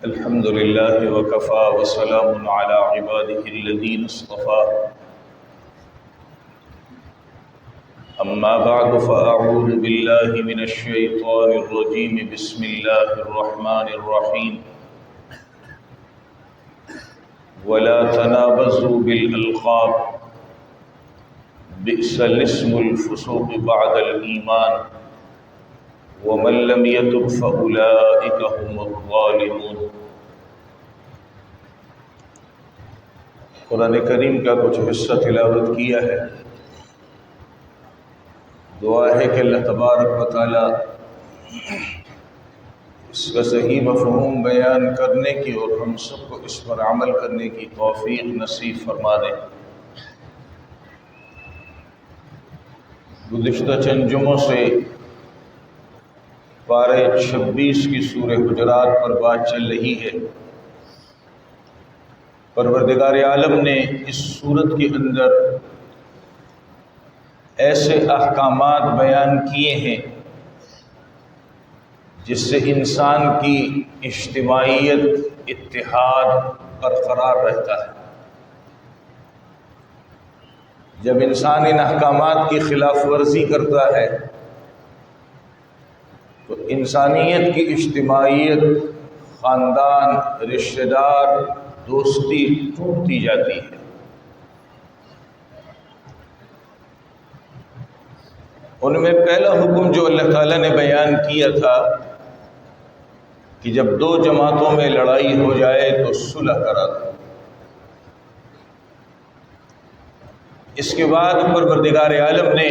الحمد لله وكفى وسلام على عباده الذين اصطفى أما بعد فأعوذ بالله من الشيطان الرجيم بسم الله الرحمن الرحيم ولا تنابزوا بالألقاب بئس الاسم الفسوق بعد الإيمان ومن لم يتب فأولئك هم الظالمون۔ قرآن کریم کا کچھ حصہ تلاوت کیا ہے۔ دعا ہے کہ اللہ تبارک و تعالی اس کا صحیح مفہوم بیان کرنے کی اور ہم سب کو اس پر عمل کرنے کی توفیق نصیب فرما دے۔ گزشتہ چند جمعوں سے پارہ 26 کی سورہ حجرات پر بات چل رہی ہے۔ پروردگار عالم نے اس سورت کے اندر ایسے احکامات بیان کیے ہیں جس سے انسان کی اجتماعیت، اتحاد برقرار رہتا ہے۔ جب انسان ان احکامات کی خلاف ورزی کرتا ہے تو انسانیت کی اجتماعیت، خاندان، رشتہ دار، دوستی ٹوٹتی جاتی ہے۔ ان میں پہلا حکم جو اللہ تعالیٰ نے بیان کیا تھا کہ جب دو جماعتوں میں لڑائی ہو جائے تو صلح کرا دو۔ اس کے بعد پروردگار عالم نے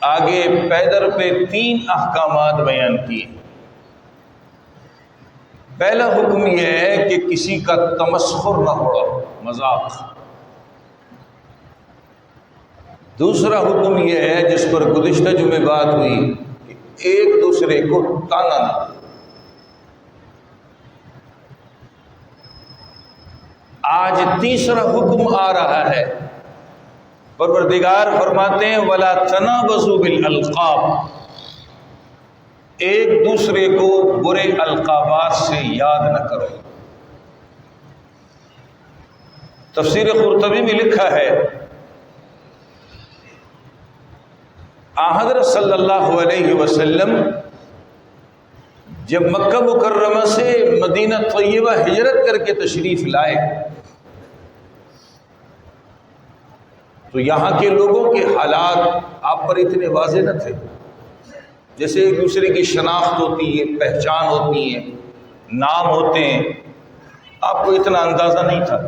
آگے پیدر پہ 3 احکامات بیان کیے۔ پہلا حکم یہ ہے کہ کسی کا تمسخر نہ ہو، مذاق۔ دوسرا حکم یہ ہے جس پر گزشتہ جمعے بات ہوئی کہ ایک دوسرے کو تانا نہ۔ آج تیسرا حکم آ رہا ہے۔ پروردگار فرماتے ہیں وَلَا تَنَابَزُوا بِالْأَلْقَابِ، ایک دوسرے کو برے القابات سے یاد نہ کرو۔ تفسیر قرطبی میں لکھا ہے حضرت صلی اللہ علیہ وسلم جب مکہ مکرمہ سے مدینہ طیبہ ہجرت کر کے تشریف لائے تو یہاں کے لوگوں کے حالات آپ پر اتنے واضح نہ تھے۔ جیسے ایک دوسرے کی شناخت ہوتی ہے، پہچان ہوتی ہے، نام ہوتے ہیں، آپ کو اتنا اندازہ نہیں تھا۔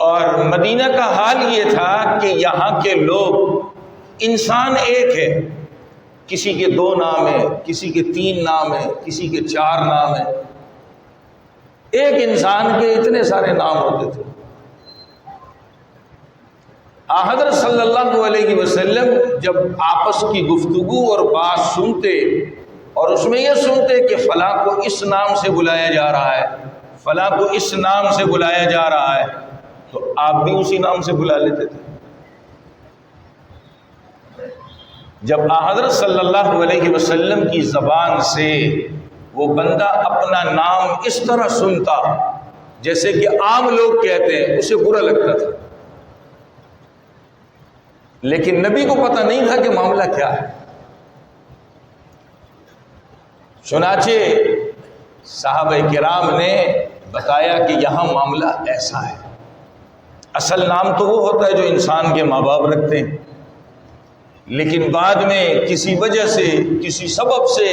اور مدینہ کا حال یہ تھا کہ یہاں کے لوگ، انسان ایک ہے، کسی کے 2 نام ہیں، کسی کے 3 نام ہیں، کسی کے 4 نام ہیں۔ ایک انسان کے اتنے سارے نام ہوتے تھے۔ حضرت صلی اللہ علیہ وسلم جب آپس کی گفتگو اور بات سنتے اور اس میں یہ سنتے کہ فلاں کو اس نام سے بلایا جا رہا ہے، فلاں کو اس نام سے بلایا جا رہا ہے، تو آپ بھی اسی نام سے بلا لیتے تھے۔ جب حضرت صلی اللہ علیہ وسلم کی زبان سے وہ بندہ اپنا نام اس طرح سنتا جیسے کہ عام لوگ کہتے ہیں، اسے برا لگتا تھا، لیکن نبی کو پتہ نہیں تھا کہ معاملہ کیا ہے۔ چنانچہ صحابہ کرام نے بتایا کہ یہاں معاملہ ایسا ہے۔ اصل نام تو وہ ہوتا ہے جو انسان کے ماں باپ رکھتے ہیں، لیکن بعد میں کسی وجہ سے، کسی سبب سے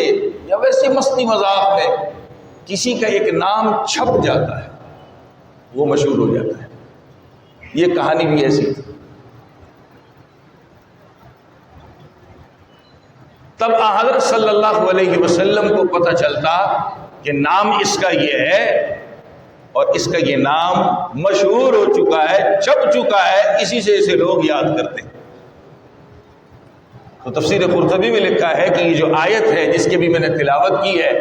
یا ویسے مستی مذاق میں کسی کا ایک نام چھپ جاتا ہے، وہ مشہور ہو جاتا ہے۔ یہ کہانی بھی ایسی تھی۔ تب حضرت صلی اللہ علیہ وسلم کو پتہ چلتا کہ نام اس کا یہ ہے اور اس کا یہ نام مشہور ہو چکا ہے، چھپ چکا ہے، اسی سے اسے لوگ یاد کرتے ہیں۔ تو تفسیر قرطبی میں لکھا ہے کہ یہ جو آیت ہے جس کی بھی میں نے تلاوت کی ہے،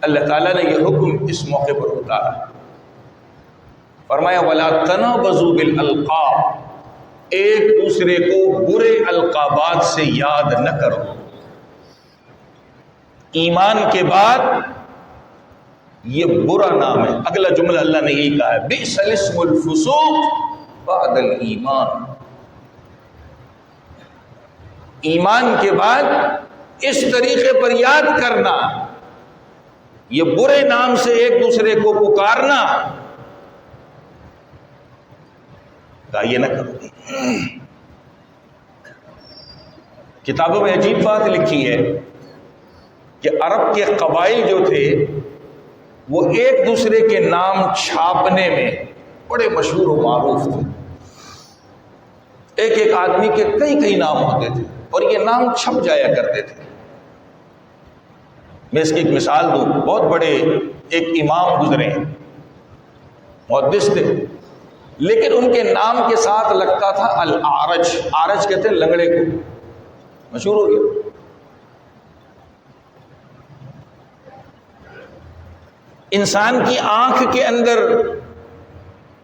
اللہ تعالیٰ نے یہ حکم اس موقع پر اتارا۔ فرمایا وَلَا تَنَابَزُوا بِالْأَلْقَابِ، ایک دوسرے کو برے القابات سے یاد نہ کرو۔ ایمان کے بعد یہ برا نام ہے. اگلا جملہ اللہ نے یہی کہا ہے بئس الاسم الفسوق بعد الایمان. ایمان کے بعد اس طریقے پر یاد کرنا، یہ برے نام سے ایک دوسرے کو پکارنا، کہا یہ نہ کرو. کتابوں میں عجیب بات لکھی ہے کہ عرب کے قبائل جو تھے وہ ایک دوسرے کے نام چھاپنے میں بڑے مشہور و معروف تھے. ایک ایک آدمی کے کئی کئی نام ہوتے تھے اور یہ نام چھپ جایا کرتے تھے. میں اس کی ایک مثال دوں. بہت بڑے ایک امام گزرے ہیں، محدث تھے، لیکن ان کے نام کے ساتھ لگتا تھا الاعرج. اعرج کہتے ہیں لنگڑے کو، مشہور ہو گیا. انسان کی آنکھ کے اندر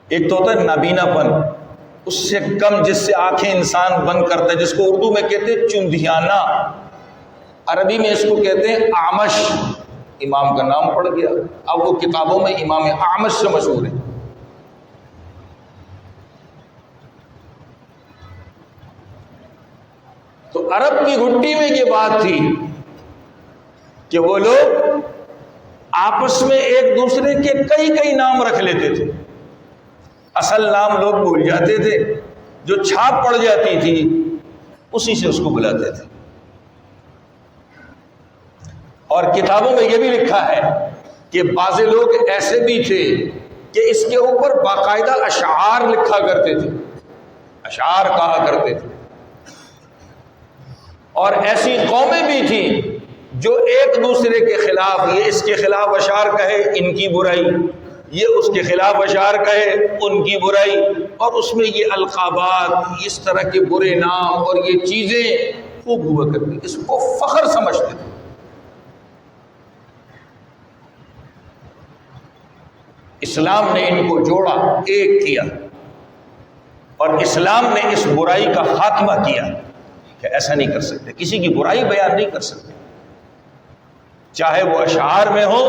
ایک تو ہوتا ہے نابینا پن، اس سے کم جس سے آنکھیں انسان بند کرتا ہے، جس کو اردو میں کہتے ہیں چندھیانہ، عربی میں اس کو کہتے ہیں اعمش. امام کا نام پڑ گیا، اب وہ کتابوں میں امام اعمش سے مشہور ہے. تو عرب کی گھٹی میں یہ بات تھی کہ وہ لوگ آپس میں ایک دوسرے کے کئی کئی نام رکھ لیتے تھے. اصل نام لوگ بھول جاتے تھے، جو چھاپ پڑ جاتی تھی اسی سے اس کو بلاتے تھے. اور کتابوں میں یہ بھی لکھا ہے کہ بعض لوگ ایسے بھی تھے کہ اس کے اوپر باقاعدہ اشعار لکھا کرتے تھے، اشعار کہا کرتے تھے. اور ایسی قومیں بھی تھیں جو ایک دوسرے کے خلاف، یہ اس کے خلاف اشعار کہے ان کی برائی، یہ اس کے خلاف اشعار کہے ان کی برائی، اور اس میں یہ القابات، اس طرح کے برے نام اور یہ چیزیں خوب ہوا کرتی. اس کو فخر سمجھتے تھے. اسلام نے ان کو جوڑا، ایک کیا، اور اسلام نے اس برائی کا خاتمہ کیا کہ ایسا نہیں کر سکتے، کسی کی برائی بیان نہیں کر سکتے، چاہے وہ اشعار میں ہو،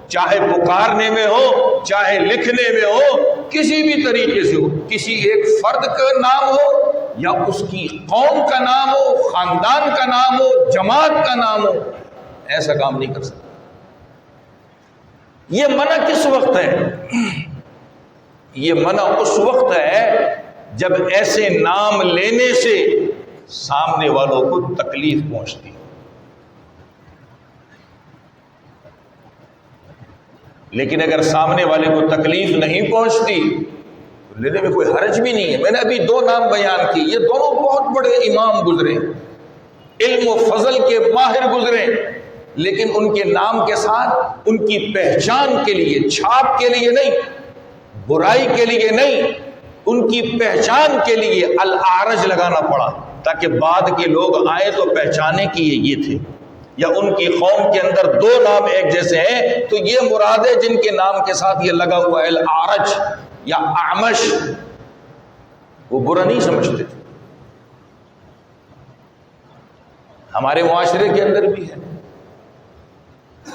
چاہے پکارنے میں ہو، چاہے لکھنے میں ہو، کسی بھی طریقے سے ہو. کسی ایک فرد کا نام ہو یا اس کی قوم کا نام ہو، خاندان کا نام ہو، جماعت کا نام ہو، ایسا کام نہیں کر سکتے. یہ منع کس وقت ہے؟ یہ منع اس وقت ہے جب ایسے نام لینے سے سامنے والوں کو تکلیف پہنچتی. لیکن اگر سامنے والے کو تکلیف نہیں پہنچتی تو لینے میں کوئی حرج بھی نہیں ہے. میں نے ابھی 2 نام بیان کی، یہ دونوں بہت بڑے امام گزرے، علم و فضل کے ماہر گزرے، لیکن ان کے نام کے ساتھ ان کی پہچان کے لیے، چھاپ کے لیے نہیں، برائی کے لیے نہیں، ان کی پہچان کے لیے الاعرج لگانا پڑا تاکہ بعد کے لوگ آئے تو پہچانے کہ یہ تھے. یا ان کی قوم کے اندر 2 نام ایک جیسے ہیں تو یہ مراد ہے جن کے نام کے ساتھ یہ لگا ہوا ہے الاعرج یا اعمش، وہ برا نہیں سمجھتے تھے. ہمارے معاشرے کے اندر بھی ہے،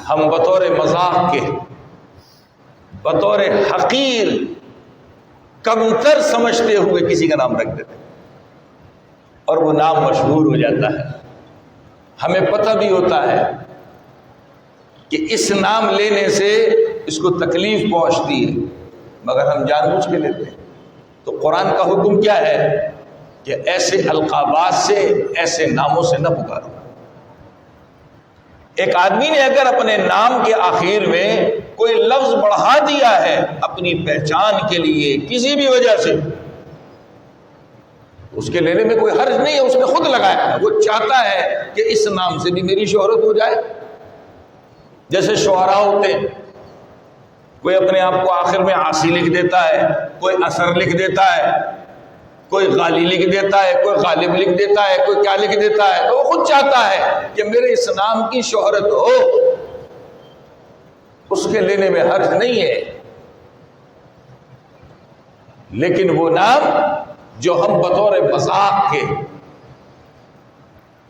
ہم بطور مذاق کے، بطور حقیر، کمتر سمجھتے ہوئے کسی کا نام رکھ دیتے اور وہ نام مشہور ہو جاتا ہے. ہمیں پتہ بھی ہوتا ہے کہ اس نام لینے سے اس کو تکلیف پہنچتی ہے، مگر ہم جان بوجھ کے لیتے ہیں. تو قرآن کا حکم کیا ہے کہ ایسے القابات سے، ایسے ناموں سے نہ پکارو. ایک آدمی نے اگر اپنے نام کے آخر میں کوئی لفظ بڑھا دیا ہے اپنی پہچان کے لیے کسی بھی وجہ سے، اس کے لینے میں کوئی حرج نہیں ہے، اس نے خود لگایا ہے، وہ چاہتا ہے کہ اس نام سے بھی میری شہرت ہو جائے. جیسے شعراء ہوتے ہیں، کوئی اپنے آپ کو آخر میں عاصی لکھ دیتا ہے، کوئی اثر لکھ دیتا ہے، کوئی غالی لکھ دیتا ہے، کوئی غالب لکھ دیتا ہے، کوئی کیا لکھ دیتا ہے. تو وہ خود چاہتا ہے کہ میرے اس نام کی شہرت ہو، اس کے لینے میں حرج نہیں ہے. لیکن وہ نام جو ہم بطور مذاق کے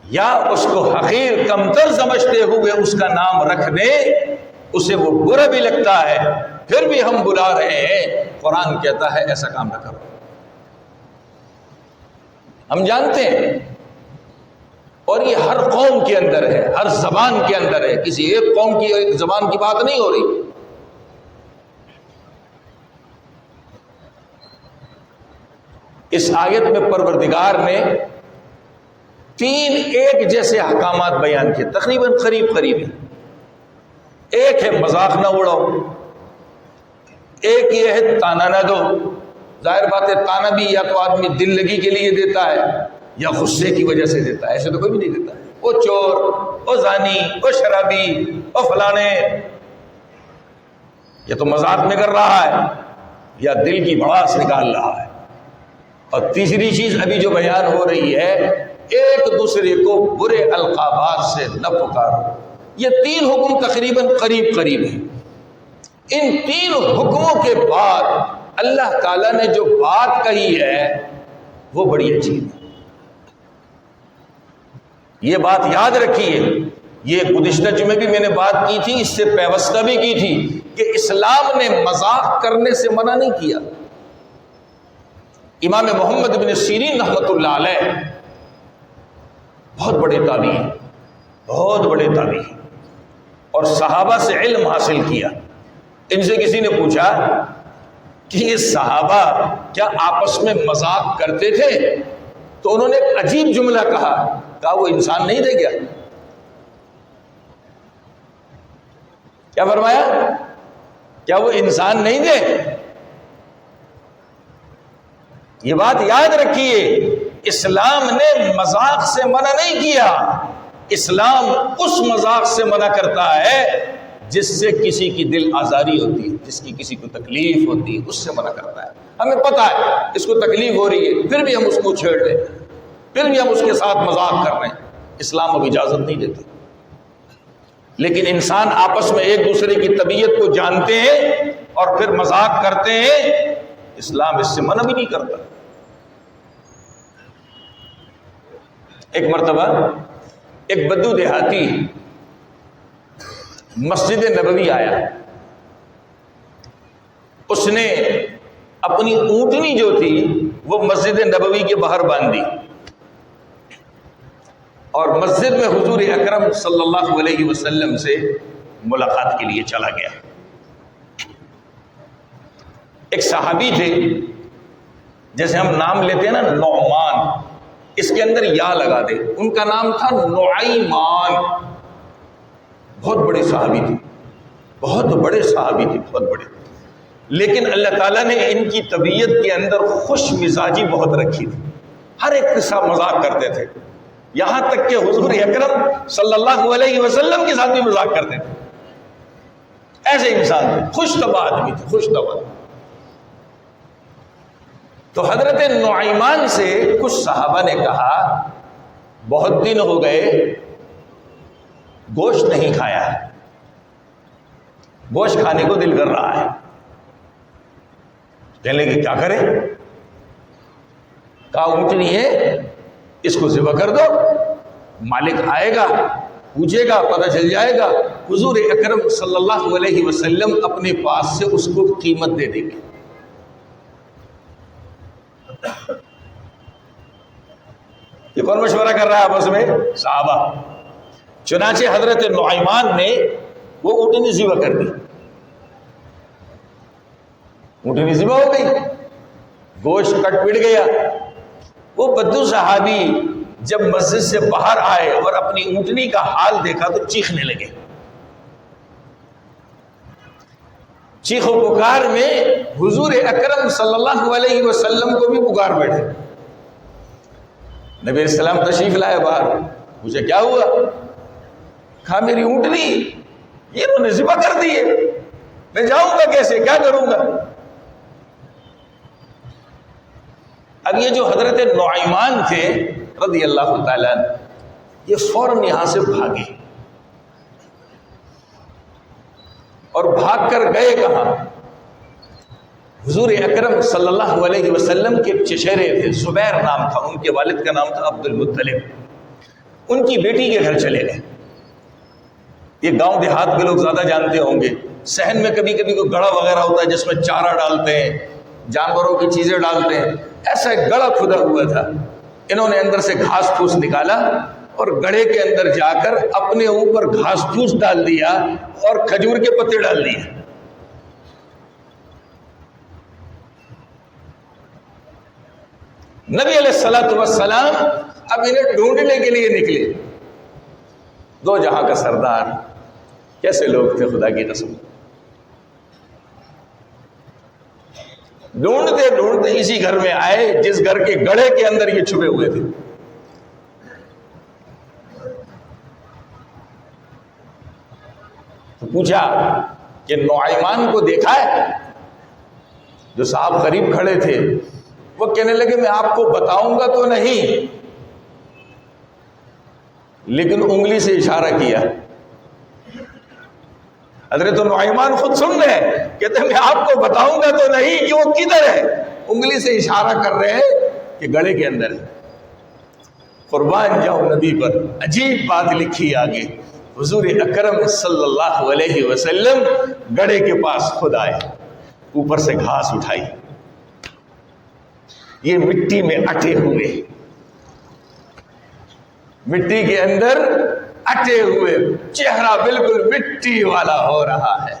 یا اس کو حقیر کمتر سمجھتے ہوئے اس کا نام رکھ دیں، اسے وہ برا بھی لگتا ہے، پھر بھی ہم بلا رہے ہیں۔ قرآن کہتا ہے ایسا کام نہ کرو۔ ہم جانتے ہیں، اور یہ ہر قوم کے اندر ہے، ہر زبان کے اندر ہے، کسی ایک قوم کی ایک زبان کی بات نہیں ہو رہی۔ اس آیت میں پروردگار نے 3 ایک جیسے احکامات بیان کیے، تقریباً قریب ہیں۔ ایک ہے مذاق نہ اڑاؤ، ایک یہ ہے تانا نہ دو۔ ظاہر بات ہے تانا بھی یا تو آدمی دل لگی کے لیے دیتا ہے یا غصے کی وجہ سے دیتا ہے، ایسے تو کوئی بھی نہیں دیتا ہے۔ وہ چور، وہ زانی، وہ شرابی، وہ فلانے، یہ تو مذاق میں کر رہا ہے یا دل کی بڑاس نکال رہا ہے۔ اور تیسری چیز ابھی جو بیان ہو رہی ہے، ایک دوسرے کو برے القابات سے نہ پکارو۔ یہ 3 حکم تقریباً قریب ہیں۔ ان 3 حکموں کے بعد اللہ تعالیٰ نے جو بات کہی ہے وہ بڑی عجیب ہے۔ یہ بات یاد رکھیے، یہ گزشتہ جمعے بھی میں نے بات کی تھی، اس سے پیوستہ بھی کی تھی کہ اسلام نے مذاق کرنے سے منع نہیں کیا۔ امام محمد بن سیرین رحمۃ اللہ علیہ بہت بڑے تابعی ہیں اور صحابہ سے علم حاصل کیا۔ ان سے کسی نے پوچھا کہ یہ صحابہ کیا آپس میں مذاق کرتے تھے؟ تو انہوں نے ایک عجیب جملہ کہا وہ انسان نہیں تھے کیا؟ کیا فرمایا؟ کیا وہ انسان نہیں تھے؟ یہ بات یاد رکھیے، اسلام نے مذاق سے منع نہیں کیا۔ اسلام اس مذاق سے منع کرتا ہے جس سے کسی کی دل آزاری ہوتی ہے، جس کی کسی کو تکلیف ہوتی ہے، اس سے منع کرتا ہے۔ ہمیں پتہ ہے اس کو تکلیف ہو رہی ہے، پھر بھی ہم اس کو چھیڑ رہے ہیں، پھر بھی ہم اس کے ساتھ مذاق کر رہے ہیں۔ اسلام اب اجازت نہیں دیتا، لیکن انسان آپس میں ایک دوسرے کی طبیعت کو جانتے ہیں اور پھر مذاق کرتے ہیں، اسلام اس سے منع بھی نہیں کرتا۔ ایک مرتبہ ایک بدو دیہاتی مسجد نبوی آیا، اس نے اپنی اونٹنی جو تھی وہ مسجد نبوی کے باہر باندھی اور مسجد میں حضور اکرم صلی اللہ علیہ وسلم سے ملاقات کے لیے چلا گیا۔ ایک صحابی تھے، جیسے ہم نام لیتے ہیں نا نعمان، اس کے اندر یا لگا دے، ان کا نام تھا نعیمان۔ بہت بڑے صحابی تھے، بہت بڑے، لیکن اللہ تعالیٰ نے ان کی طبیعت کے اندر خوش مزاجی بہت رکھی تھی، ہر ایک کے ساتھ مذاق کرتے تھے، یہاں تک کہ حضور اکرم صلی اللہ علیہ وسلم کے ساتھ بھی مذاق کرتے تھے۔ ایسے انسان تھے، خوش طبع آدمی تھے، خوش طبع۔ تو حضرت نعیمان سے کچھ صحابہ نے کہا بہت دن ہو گئے گوشت نہیں کھایا ہے، گوشت کھانے کو دل کر رہا ہے۔ کہنے لگے کیا کریں؟ کہا اونٹنی ہے، اس کو ذبح کر دو، مالک آئے گا پوچھے گا، پتہ چل جائے گا، حضور اکرم صلی اللہ علیہ وسلم اپنے پاس سے اس کو قیمت دے دیں گے۔ یہ کون مشورہ کر رہا ہے آپس میں؟ صحابہ۔ چنانچہ حضرت نعیمان نے وہ اونٹنی ذبح کر دی، اونٹنی ذبح ہو گئی، گوشت کٹ پٹ گیا۔ وہ بدو صحابی جب مسجد سے باہر آئے اور اپنی اونٹنی کا حال دیکھا تو چیخنے لگے۔ چیخ و پکار میں حضور اکرم صلی اللہ علیہ وسلم کو بھی پکار بیٹھے۔ نبی علیہ السلام تشریف لائے باہر، پوچھا کیا ہوا؟ کہا میری اونٹنی یہ انہوں نے ذبح کر دی ہے، میں جاؤں گا کیسے، کیا کروں گا؟ اب یہ جو حضرت نعیمان تھے رضی اللہ تعالیٰ عنہ، یہ فوراً یہاں سے بھاگے اور بھاگ کر گئے کہاں؟ حضور اکرم صلی اللہ علیہ وسلم کے چچیرے تھے، زبیر نام تھا، ان کے والد کا نام تھا عبد المطلب۔ ان کی بیٹی کے گھر چلے گئے. یہ گاؤں دیہات کے لوگ زیادہ جانتے ہوں گے. صحن میں کبھی کبھی کوئی گڑھا وغیرہ ہوتا ہے جس میں چارہ ڈالتے ہیں, جانوروں کی چیزیں ڈالتے ہیں. ایسا ایک گڑھا کھدا ہوا تھا. انہوں نے اندر سے گھاس پھوس نکالا اور گڑھے کے اندر جا کر اپنے اوپر گھاس پھوس ڈال دیا اور کھجور کے پتے ڈال دیے. نبی علیہ الصلوۃ والسلام اب انہیں ڈھونڈنے کے لیے نکلے. دو جہاں کا سردار, کیسے لوگ تھے خدا کی قسم. ڈھونڈتے ڈھونڈتے اسی گھر میں آئے جس گھر کے گڑھے کے اندر یہ چھپے ہوئے تھے. تو پوچھا کہ نعیمان کو دیکھا ہے؟ جو صاحب قریب کھڑے تھے وہ کہنے لگے میں آپ کو بتاؤں گا تو نہیں, لیکن انگلی سے اشارہ کیا. حضرت نعیمان خود سن رہے ہیں, کہتے ہیں میں آپ کو بتاؤں گا تو نہیں کہ وہ کدھر ہے. انگلی سے اشارہ کر رہے ہیں کہ گڑھے کے اندر ہے. قربان جاؤ نبی پر, عجیب بات لکھی آگے. حضور اکرم صلی اللہ علیہ وسلم گڑھے کے پاس خود آئے, اوپر سے گھاس اٹھائی, یہ مٹی میں اٹے ہوئے, مٹی کے اندر اٹے ہوئے, چہرہ بالکل مٹی والا ہو رہا ہے.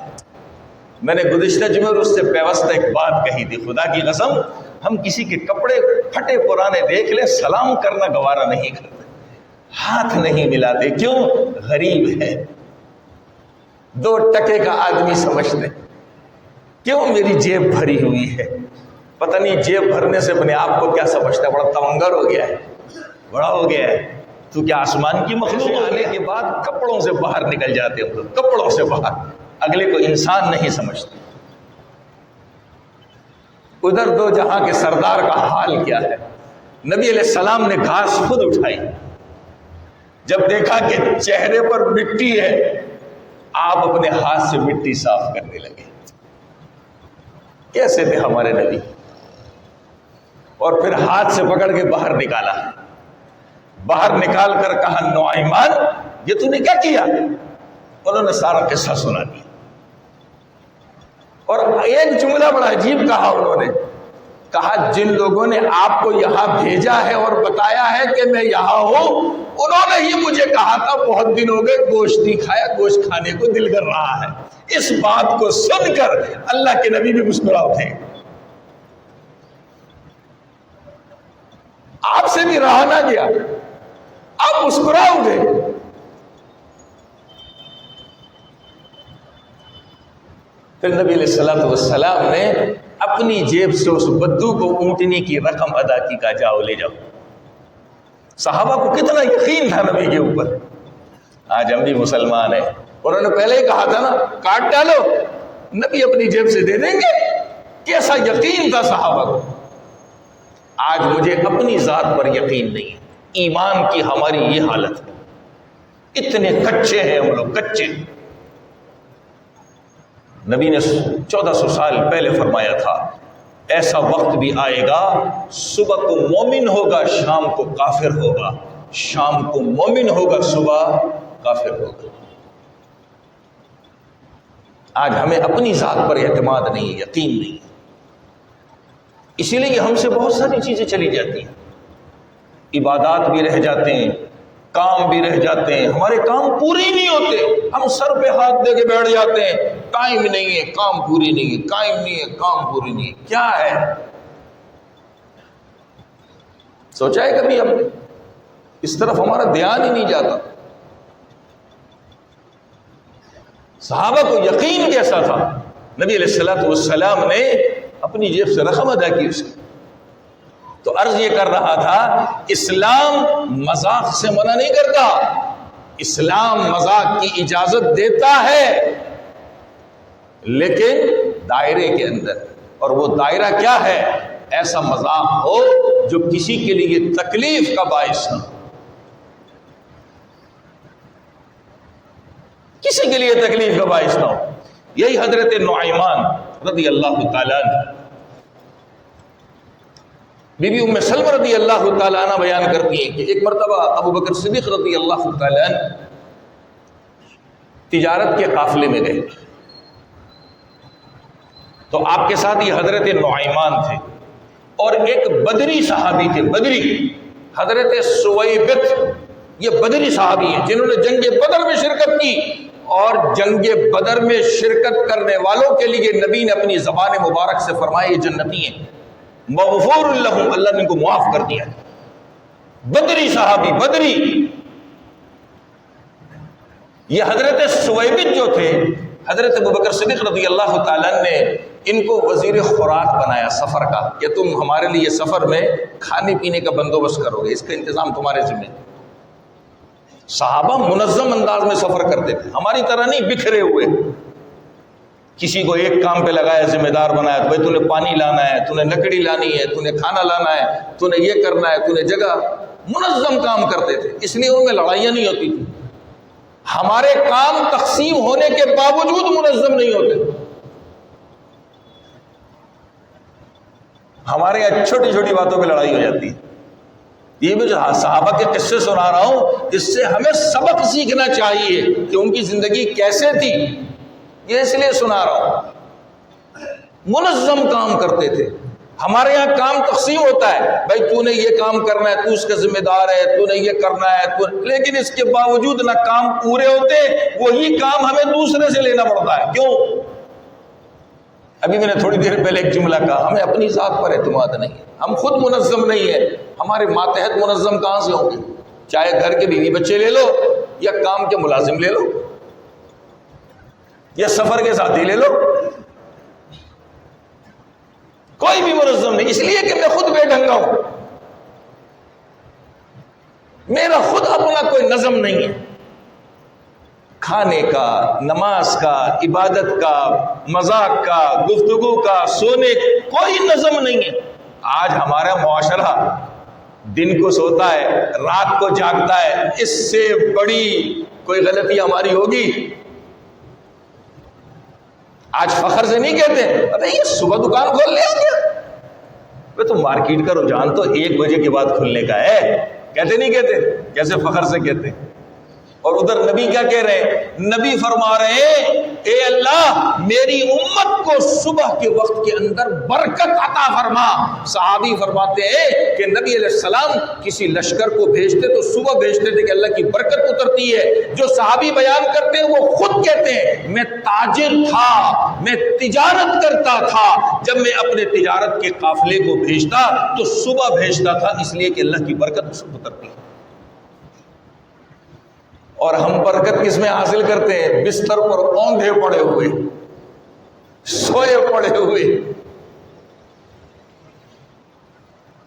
میں نے گزشتہ جمعے اس سے پیوستہ ایک بات کہی تھی, خدا کی قسم ہم کسی کے کپڑے پھٹے پرانے دیکھ لیں سلام کرنا گوارا نہیں کرتے, ہاتھ نہیں ملاتے. کیوں؟ غریب ہے, 2 ٹکے کا آدمی سمجھتے. کیوں؟ میری جیب بھری ہوئی ہے. پتہ نہیں جیب بھرنے سے اپنے آپ کو کیا سمجھتا ہے, بڑا تمنگر ہو گیا ہے, بڑا ہو گیا ہے. تو کیا آسمان کی مخلوق آنے کے بعد کپڑوں سے باہر نکل جاتے ہیں, کپڑوں سے باہر, اگلے کو انسان نہیں سمجھتے. ادھر دو جہاں کے سردار کا حال کیا ہے. نبی علیہ السلام نے گھاس خود اٹھائی, جب دیکھا کہ چہرے پر مٹی ہے آپ اپنے ہاتھ سے مٹی صاف کرنے لگے. کیسے تھے ہمارے نبی. اور پھر ہاتھ سے پکڑ کے باہر نکالا, باہر نکال کر کہا نعیمان یہ تو نے کیا کیا. انہوں نے سارا قصہ سنا دیا. اور ایک جملہ بڑا عجیب کہا, انہوں نے کہا جن لوگوں نے آپ کو یہاں بھیجا ہے اور بتایا ہے کہ میں یہاں ہوں, انہوں نے ہی مجھے کہا تھا بہت دن ہو گئے گوشت نہیں کھایا, گوشت کھانے کو دل کر رہا ہے. اس بات کو سن کر اللہ کے نبی بھی مسکرا اٹھے. آپ سے بھی رہا نہ گیا, آپ مسکرا اٹھے. پھر نبی علیہ الصلوۃ والسلام نے اپنی جیب سے اس بدو کو اونٹنی کی رقم ادا کی, کا جاؤ لے جاؤ. صحابہ کو کتنا یقین تھا نبی کے اوپر. آج ہم بھی مسلمان ہیں, انہوں نے پہلے ہی کہا تھا نا کاٹ ڈالو, نبی اپنی جیب سے دے دیں گے. کیسا یقین تھا صحابہ کو. آج مجھے اپنی ذات پر یقین نہیں ہے. ایمان کی ہماری یہ حالت ہے, اتنے کچے ہیں ہم لوگ, کچے. نبی نے 1400 سال پہلے فرمایا تھا ایسا وقت بھی آئے گا صبح کو مومن ہوگا شام کو کافر ہوگا, شام کو مومن ہوگا صبح کافر ہوگا. آج ہمیں اپنی ذات پر اعتماد نہیں ہے, یقین نہیں ہے. اسی لیے ہم سے بہت ساری چیزیں چلی جاتی ہیں, عبادات بھی رہ جاتے ہیں, کام بھی رہ جاتے ہیں, ہمارے کام پورے ہی نہیں ہوتے. ہم سر پہ ہاتھ دے کے بیٹھ جاتے ہیں, ٹائم نہیں ہے کام پوری نہیں ہے, ٹائم نہیں ہے کام پوری نہیں ہے. کیا ہے؟ سوچا ہے کبھی ہم نے؟ اس طرف ہمارا دھیان ہی نہیں جاتا. صحابہ کو یقین کیسا تھا. نبی علیہ الصلوۃ والسلام نے اپنی جیب سے رقم ادا کی اس کی. تو عرض یہ کر رہا تھا اسلام مذاق سے منع نہیں کرتا, اسلام مذاق کی اجازت دیتا ہے لیکن دائرے کے اندر. اور وہ دائرہ کیا ہے؟ ایسا مذاق ہو جو کسی کے لیے تکلیف کا باعث نہ ہو, کسی کے لیے تکلیف کا باعث نہ ہو. یہی حضرت نعیمان رضی اللہ تعالیٰ عنہ بی بی ام سلمہ رضی اللہ تعالیٰ عنہ بیان کرتی ہیں کہ ایک مرتبہ ابو بکر صدیق رضی اللہ تعالیٰ عنہ تجارت کے قافلے میں گئے تو آپ کے ساتھ یہ حضرت نعیمان تھے اور ایک بدری صحابی تھے، بدری حضرت سویبت، یہ بدری صحابی ہیں جنہوں نے جنگ بدر میں شرکت کی، اور جنگ بدر میں شرکت کرنے والوں کے لیے نبی نے اپنی زبان مبارک سے فرمایا یہ جنتی ہیں، مغفور لہم، اللہ نے ان کو معاف کر دیا۔ بدری صحابی، بدری، یہ حضرت سویبت جو تھے، حضرت ابوبکر صدیق رضی اللہ تعالیٰ نے ان کو وزیر خوراک بنایا سفر کا، کہ تم ہمارے لیے سفر میں کھانے پینے کا بندوبست کرو گے، اس کا انتظام تمہارے ذمہ۔ صحابہ منظم انداز میں سفر کرتے تھے، ہماری طرح نہیں بکھرے ہوئے، کسی کو ایک کام پہ لگایا، ذمہ دار بنایا، تو بھائی تو نے پانی لانا ہے، تو نے لکڑی لانی ہے، تو نے کھانا لانا ہے، تو نے یہ کرنا ہے، تو نے جگہ، منظم کام کرتے تھے، اس لیے ان میں لڑائیاں نہیں ہوتی تھی۔ ہمارے کام تقسیم ہونے کے باوجود منظم نہیں ہوتے، ہمارے یہاں چھوٹی چھوٹی باتوں پہ لڑائی ہو جاتی ہے۔ یہ میں جو صحابہ کے قصے سنا رہا ہوں، اس سے ہمیں سبق سیکھنا چاہیے کہ ان کی زندگی کیسے تھی، یہ اس لیے سنا رہا ہوں۔ منظم کام کرتے تھے، ہمارے یہاں کام تقسیم ہوتا ہے، بھائی تو نے یہ کام کرنا ہے، تو اس کا ذمہ دار ہے، تو نے یہ کرنا ہے، لیکن اس کے باوجود نہ کام پورے ہوتے، وہی کام ہمیں دوسرے سے لینا پڑتا ہے۔ کیوں؟ ابھی میں نے تھوڑی دیر پہلے ایک جملہ کہا، ہمیں اپنی ذات پر اعتماد نہیں ہے، ہم خود منظم نہیں ہیں، ہمارے ماتحت منظم کہاں سے ہوں گے؟ چاہے گھر کے بیوی بچے لے لو، یا کام کے ملازم لے لو، یا سفر کے ساتھی لے لو، کوئی بھی منظم نہیں، اس لیے کہ میں خود بے ڈھنگا ہوں، میرا خود اپنا کوئی نظم نہیں ہے، کھانے کا، نماز کا، عبادت کا، مذاق کا، گفتگو کا، سونے، کوئی نظم نہیں ہے۔ آج ہمارا معاشرہ دن کو سوتا ہے، رات کو جاگتا ہے، اس سے بڑی کوئی غلطی ہماری ہوگی؟ آج فخر سے نہیں کہتے ارے یہ صبح دکان کھول لیا کیا، تو مارکیٹ کا رجحان تو 1 بجے کے بعد کھلنے کا ہے، کہتے نہیں کہتے؟ کیسے فخر سے کہتے؟ اور ادھر نبی کیا کہہ رہے ہیں؟ نبی فرما رہے ہیں اے اللہ میری امت کو صبح کے وقت کے اندر برکت عطا فرما۔ صحابی فرماتے ہیں کہ نبی علیہ السلام کسی لشکر کو بھیجتے تو صبح بھیجتے تھے کہ اللہ کی برکت اترتی ہے۔ جو صحابی بیان کرتے ہیں وہ خود کہتے ہیں میں تاجر تھا، میں تجارت کرتا تھا، جب میں اپنے تجارت کے قافلے کو بھیجتا تو صبح بھیجتا تھا، اس لیے کہ اللہ کی برکت اس پر اترتی ہے۔ اور ہم برکت کس میں حاصل کرتے ہیں؟ بستر پر اوندھے پڑے ہوئے، سوئے پڑے ہوئے۔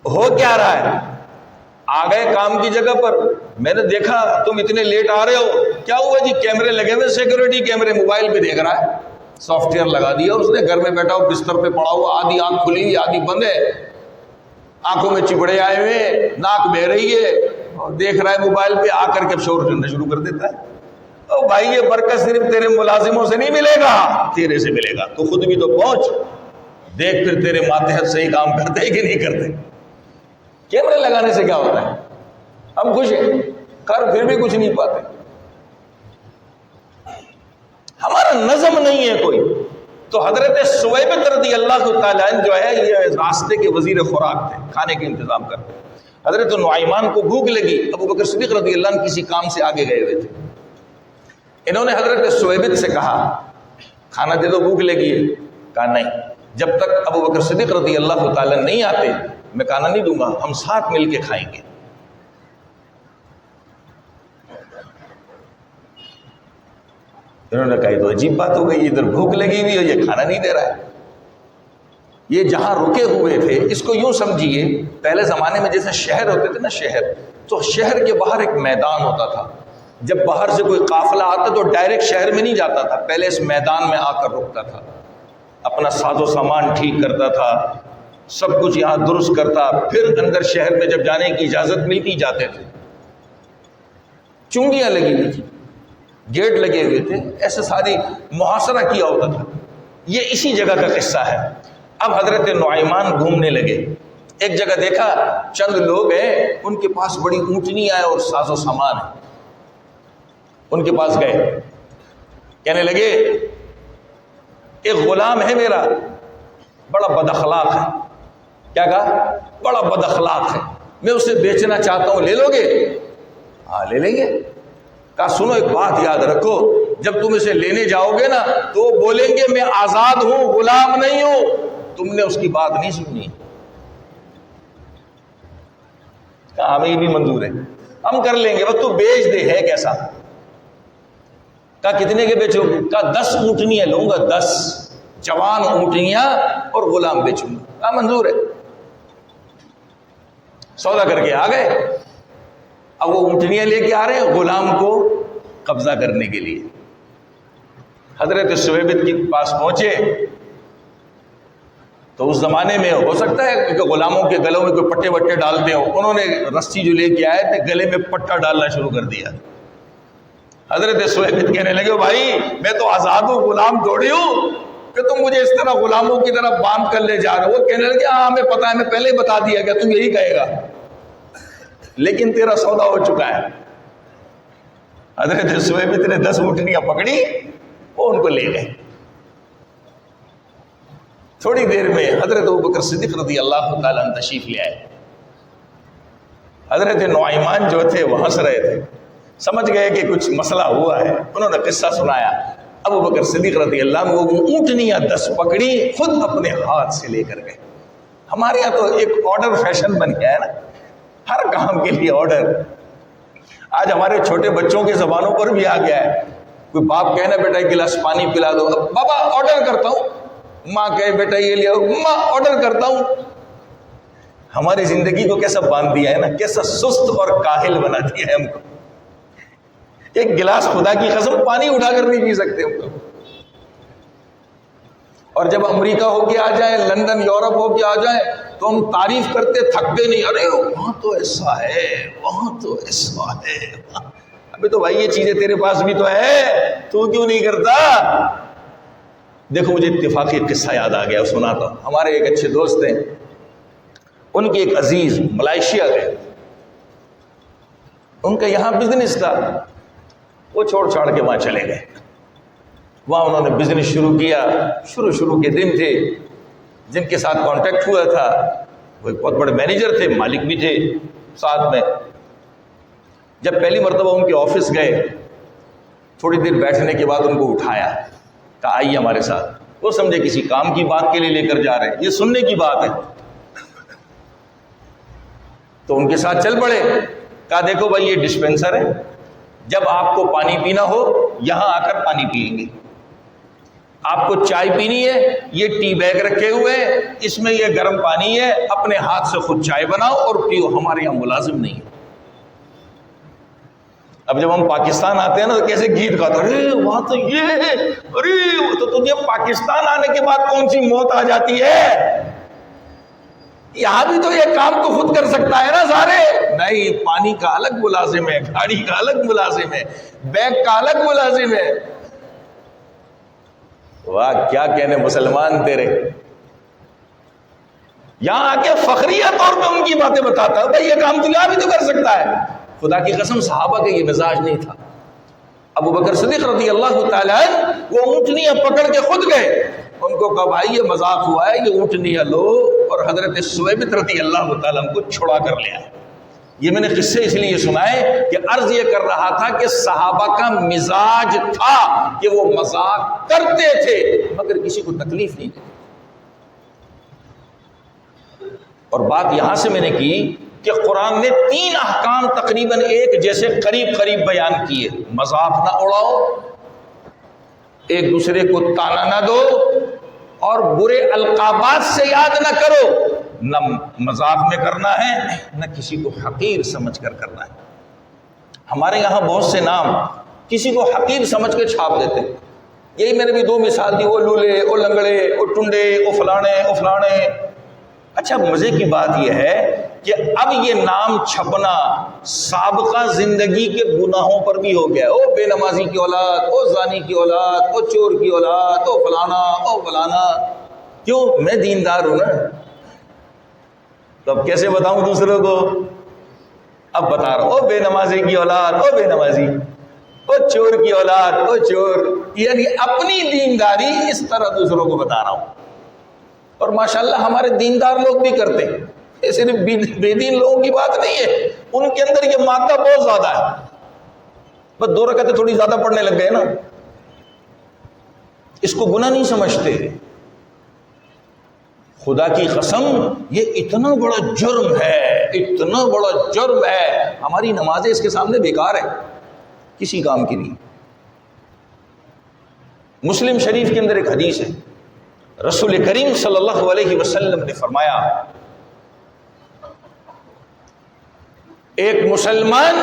ہو کیا رہا ہے؟ آ گئے کام کی جگہ پر، میں نے دیکھا تم اتنے لیٹ آ رہے ہو، کیا ہوا جی؟ کیمرے لگے ہوئے، سیکورٹی کیمرے، موبائل پہ دیکھ رہا ہے، سافٹ ویئر لگا دیا اس نے، گھر میں بیٹھا ہو بستر پہ پڑا ہوا، آدھی آنکھ کھلی ہوئی آدھی بند ہے، آنکھوں میں چپڑے آئے ہوئے، ناک بہ رہی ہے، اور دیکھ رہا ہے موبائل پہ، آ کر کے شور کرنا شروع کر دیتا ہے۔ او بھائی یہ برکت صرف تیرے ملازموں سے نہیں ملے گا، تیرے سے ملے گا، تو خود بھی تو پہنچ دیکھ، پھر تیرے ماتحت صحیح کام کرتے ہیں کہ نہیں کرتے۔ کیمرے لگانے سے کیا ہوتا ہے؟ ہم خوش ہیں، کر پھر بھی کچھ نہیں پاتے، ہمارا نظم نہیں ہے کوئی۔ تو حضرت سویبت رضی اللہ تعالیٰ عنہ جو ہے یہ راستے کے وزیر خوراک تھے، کھانے کے انتظام کرتے۔ حضرت نعیمان کو بھوک لگی، ابو بکر صدیق رضی اللہ عنہ کسی کام سے آگے گئے ہوئے تھے، انہوں نے حضرت سویبت سے کہا کھانا دے دو، بھوک لگی ہے۔ کہا نہیں، جب تک ابو بکر صدیق رضی اللہ تعالیٰ نہیں آتے میں کھانا نہیں دوں گا، ہم ساتھ مل کے کھائیں گے۔ انہوں نے کہا یہ تو عجیب بات ہو گئی، ادھر بھوک لگی ہوئی ہے، یہ کھانا نہیں دے رہا ہے۔ یہ جہاں رکے ہوئے تھے اس کو یوں سمجھیے، پہلے زمانے میں جیسے شہر ہوتے تھے نا، شہر، تو شہر کے باہر ایک میدان ہوتا تھا، جب باہر سے کوئی قافلہ آتا تو ڈائریکٹ شہر میں نہیں جاتا تھا، پہلے اس میدان میں آ کر رکتا تھا، اپنا ساز و سامان ٹھیک کرتا تھا، سب کچھ یہاں درست کرتا، پھر اندر شہر میں جب جانے کی اجازت ملتی جاتے تھے۔ چنگیاں لگی ہوئی تھی، گیٹ لگے ہوئے تھے، ایسے ساری محاصرہ کیا ہوتا تھا۔ یہ اسی جگہ کا قصہ ہے۔ اب حضرت نعیمان گھومنے لگے، ایک جگہ دیکھا چند لوگ ہیں، ان کے پاس بڑی اونٹنیاں ہیں اور ساز و سامان ہے، ان کے پاس گئے، کہنے لگے ایک غلام ہے میرا، بڑا بد اخلاق ہے. کیا کہا؟ بڑا بد اخلاق ہے، میں اسے بیچنا چاہتا ہوں، لے لو گے؟ ہاں لے لیں گے. کہا سنو ایک بات یاد رکھو، جب تم اسے لینے جاؤ گے نا تو وہ بولیں گے میں آزاد ہوں، غلام نہیں ہوں. تم نے اس کی بات نہیں سننی. کہا ہمیں یہ بھی منظور ہے، ہم کر لیں گے، بس تو بیچ دے. ہے کیسا؟ کہا کتنے کے بیچو گے؟ کہا 10 اونٹنیاں لوں گا، 10 جوان اونٹنیاں اور غلام بیچوں گا. کہا منظور ہے. سودا کر کے آ گئے. اب وہ اونٹنیاں لے کے آ رہے ہیں غلام کو قبضہ کرنے کے لیے. حضرت سویبت کے پاس پہنچے تو اس زمانے میں ہو سکتا ہے کہ غلاموں کے گلوں میں کوئی پٹے وٹے ڈالتے ہو، انہوں نے رسی جو لے کے آئے تھے گلے میں پٹا ڈالنا شروع کر دیا. حضرت سویبت کہنے لگے بھائی میں تو آزاد ہوں، غلام تھوڑی ہوں کہ تم مجھے اس طرح غلاموں کی طرح باندھ کر لے جا رہے ہو. وہ کہنے لگے ہاں ہمیں پتا ہے، میں پہلے ہی بتا دیا کہ تم یہی کہے گا، لیکن تیرا سودا ہو چکا ہے. حضرت سویبت نے 10 اونٹنیاں پکڑی، وہ ان کو لے گئے. تھوڑی دیر میں حضرت ابوبکر صدیق رضی اللہ تعالیٰ عنہ تشریف لے آئے. حضرت نعیمان جو تھے وہ ہنس رہے تھے، سمجھ گئے کہ کچھ مسئلہ ہوا ہے. انہوں نے قصہ سنایا. ابوبکر صدیق رضی اللہ عنہ وہ اونٹنیاں 10 پکڑی، خود اپنے ہاتھ سے لے کر گئے. ہمارے یہاں تو ایک آرڈر فیشن بن گیا ہے نا، ہر کام کے لیے آرڈر. آج ہمارے چھوٹے بچوں کے زبانوں پر بھی آ گیا ہے. کوئی باپ کہنا بیٹا ایک گلاس پانی پلا دو، بابا آرڈر کرتا ہوں. ماں کہے بیٹا یہ لے آؤ، ماں آرڈر کرتا ہوں. ہماری زندگی کو کیسا باندھ دیا ہے نا، کیسا سست اور کاہل بنا دیا ہے ہم کو. ایک گلاس خدا کی قسم پانی اٹھا کر نہیں پی سکتے ہم کو. اور جب امریکہ ہو کے آ جائے، لندن یورپ ہو کے آ جائے تو ہم تعریف کرتے تھکتے نہیں، ارے وہاں تو ایسا ہے، وہاں تو ایسا ہے. ابھی تو بھائی یہ چیزیں تیرے پاس بھی تو ہے، تو کیوں نہیں کرتا؟ دیکھو مجھے اتفاقی قصہ یاد آ گیا، سناتا ہوں. ہمارے ایک اچھے دوست ہیں، ان کے ایک عزیز ملائیشیا گئے. ان کا یہاں بزنس تھا، وہ چھوڑ چھاڑ کے وہاں چلے گئے. وہاں انہوں نے بزنس شروع کیا. شروع کے دن تھے، جن کے ساتھ کانٹیکٹ ہوا تھا وہ ایک بہت بڑے مینیجر تھے، مالک بھی تھے ساتھ میں. جب پہلی مرتبہ ان کے آفس گئے، تھوڑی دیر بیٹھنے کے بعد ان کو اٹھایا، کہا آئیے ہمارے ساتھ. وہ سمجھے کسی کام کی بات کے لیے لے کر جا رہے ہیں، یہ سننے کی بات ہے. تو ان کے ساتھ چل پڑے. کہا دیکھو بھائی یہ ڈسپینسر ہے، جب آپ کو پانی پینا ہو یہاں آ کر پانی پئیں گے. آپ کو چائے پینی ہے، یہ ٹی بیگ رکھے ہوئے ہیں، اس میں یہ گرم پانی ہے، اپنے ہاتھ سے خود چائے بناؤ اور پیو، ہمارے یہاں ملازم نہیں ہے. اب جب ہم پاکستان آتے ہیں نا تو کیسے گیت گاتے، ارے وہاں تو یہ ہے، ارے تو تجھے پاکستان آنے کے بعد کون سی موت آ جاتی ہے؟ یہاں بھی تو یہ کام تو خود کر سکتا ہے نا سارے. نہیں، پانی کا الگ ملازم ہے، گاڑی کا الگ ملازم ہے، بیگ کا الگ ملازم ہے. واہ کیا کہنے مسلمان تیرے. یہاں آ کے فخریہ طور پہ ان کی باتیں بتاتا ہے، بھائی یہ کام تو یہاں بھی تو کر سکتا ہے. خدا کی قسم صحابہ کا یہ مزاج نہیں تھا. ابوبکر صدیق رضی اللہ تعالیٰ وہ اونٹنیاں پکڑ کے خود گئے. ان کو کہا بھائی یہ مذاق ہوا ہے، یہ اونٹنیاں لو، اور حضرت سویبت رضی اللہ تعالیٰ کو چھڑا کر لے آئے. یہ میں نے قصے اس لیے سنائے کہ عرض یہ کر رہا تھا کہ صحابہ کا مزاج تھا کہ وہ مذاق کرتے تھے مگر کسی کو تکلیف نہیں دیتے. اور بات یہاں سے میں نے کی کہ قرآن نے 3 احکام تقریباً ایک جیسے قریب بیان کیے. مذاق نہ اڑاؤ، ایک دوسرے کو تانا نہ دو، اور برے القابات سے یاد نہ کرو. نہ مذاق میں کرنا ہے، نہ کسی کو حقیر سمجھ کر کرنا ہے. ہمارے یہاں بہت سے نام کسی کو حقیر سمجھ کے چھاپ دیتے. یہی میں نے بھی 2 مثال دی، او لولے، او لنگڑے، او ٹنڈے، او فلانے، او فلانے. اچھا مزے کی بات یہ ہے کہ اب یہ نام چھپنا سابقہ زندگی کے گناہوں پر بھی ہو گیا. او بے نمازی کی اولاد، او زانی کی اولاد، او چور کی اولاد، او فلانا، او فلانا. کیوں؟ میں دیندار ہوں نا. تو اب کیسے بتاؤں دوسروں کو؟ اب بتا رہا ہوں، او بے نمازی کی اولاد، او بے نمازی، او چور کی اولاد، او چور، یعنی اپنی دینداری اس طرح دوسروں کو بتا رہا ہوں۔ اور ماشاءاللہ ہمارے دیندار لوگ بھی کرتے ہیں، یہ صرف بے دین لوگوں کی بات نہیں ہے، ان کے اندر یہ مادہ بہت زیادہ ہے، بس 2 رکعتیں تھوڑی زیادہ پڑھنے لگ گئے نا، اس کو گناہ نہیں سمجھتے۔ خدا کی قسم یہ اتنا بڑا جرم ہے، اتنا بڑا جرم ہے، ہماری نمازیں اس کے سامنے بیکار ہے، کسی کام کی نہیں۔ مسلم شریف کے اندر ایک حدیث ہے، رسول کریم صلی اللہ علیہ وسلم نے فرمایا ایک مسلمان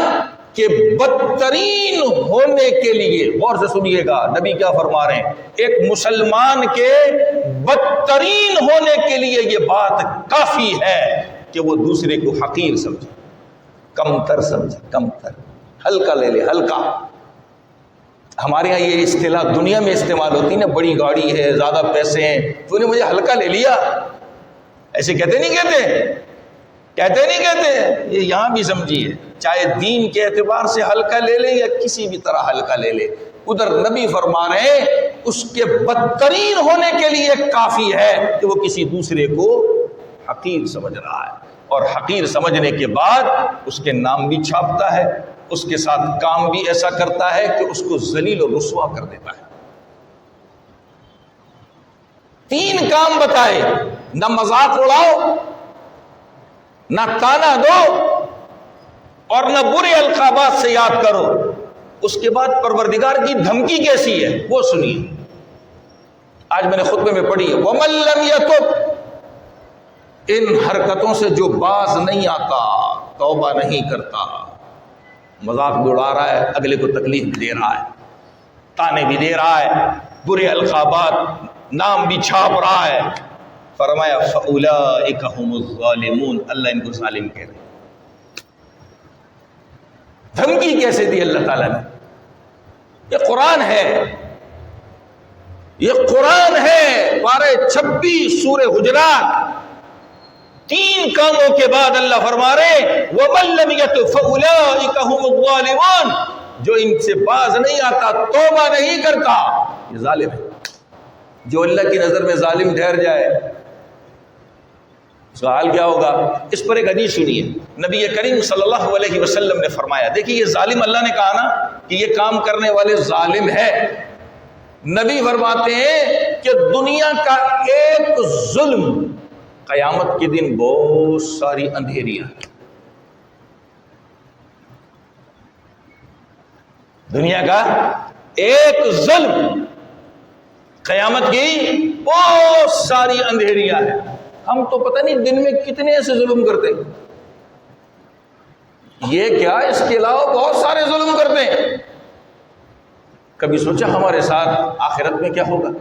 کے بدترین ہونے کے لیے، غور سے سنیے گا نبی کیا فرما رہے ہیں، ایک مسلمان کے بدترین ہونے کے لیے یہ بات کافی ہے کہ وہ دوسرے کو حقیر سمجھے، کمتر سمجھے، کمتر، ہلکا لے لے، ہلکا۔ ہمارے یہاں یہ اصطلاح دنیا میں استعمال ہوتی ہے نا، بڑی گاڑی ہے، زیادہ پیسے ہیں، تو نے مجھے ہلکا لے لیا، ایسے کہتے نہیں کہتے نہیں کہتے، یہ یہاں بھی سمجھیے، چاہے دین کے اعتبار سے ہلکا لے لے یا کسی بھی طرح ہلکا لے لے، ادھر نبی فرما رہے ہیں اس کے بدترین ہونے کے لیے کافی ہے کہ وہ کسی دوسرے کو حقیر سمجھ رہا ہے، اور حقیر سمجھنے کے بعد اس کے نام بھی چھاپتا ہے، اس کے ساتھ کام بھی ایسا کرتا ہے کہ اس کو ذلیل و رسوا کر دیتا ہے۔ 3 کام بتائے، نہ مذاق اڑاؤ، نہ تانا دو، اور نہ برے القابات سے یاد کرو۔ اس کے بعد پروردگار کی دھمکی کیسی ہے وہ سنیے، آج میں نے خطبے میں پڑھی ہے، وَمَن لَّمْ يَتُبْ، ان حرکتوں سے جو باز نہیں آتا، توبہ نہیں کرتا، مذاق بھی اڑا رہا ہے، اگلے کو تکلیف بھی دے رہا ہے، تانے بھی دے رہا ہے، برے القابات، نام بھی چھاپ رہا ہے، فرمایا فَأُولَٰئِكَ هُمُ الظَّالِمُونَ، اللہ ان کو ظالم کہہ رہے۔ دھمکی کیسے دی اللہ تعالیٰ نے؟ یہ قرآن ہے، یہ قرآن ہے، پارہ 26 سورہ حجرات، 3 کاموں کے بعد اللہ فرما رہے وَمَن لَّمْ يَتُبْ فَأُولَٰئِكَ هُمُ الظَّالِمُونَ، جو ان سے باز نہیں آتا، توبہ نہیں کرتا، یہ ظالم ہے۔ جو اللہ کی نظر میں ظالم ٹھہر جائے اس کا حال کیا ہوگا؟ اس پر ایک حدیث سنیے، نبی کریم صلی اللہ علیہ وسلم نے فرمایا، دیکھیے یہ ظالم، اللہ نے کہا نا کہ یہ کام کرنے والے ظالم ہے، نبی فرماتے ہیں کہ دنیا کا ایک ظلم قیامت کے دن بہت ساری اندھیریاں، دنیا کا ایک ظلم قیامت کی بہت ساری اندھیریاں ہیں۔ ہم تو پتہ نہیں دن میں کتنے ایسے ظلم کرتے ہیں، یہ کیا اس کے علاوہ بہت سارے ظلم کرتے ہیں۔ کبھی سوچا ہمارے ساتھ آخرت میں کیا ہوگا؟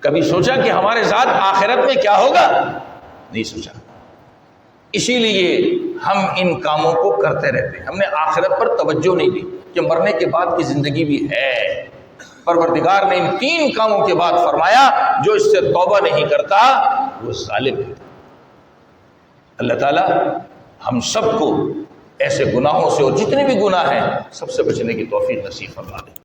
کبھی سوچا کہ ہمارے ساتھ آخرت میں کیا ہوگا؟ نہیں سوچا، اسی لیے ہم ان کاموں کو کرتے رہتے ہیں، ہم نے آخرت پر توجہ نہیں دی کہ مرنے کے بعد کی زندگی بھی ہے۔ پروردگار نے ان 3 کاموں کے بعد فرمایا جو اس سے توبہ نہیں کرتا وہ ظالم ہے۔ اللہ تعالی ہم سب کو ایسے گناہوں سے اور جتنے بھی گناہ ہیں سب سے بچنے کی توفیق نصیب فرما دے۔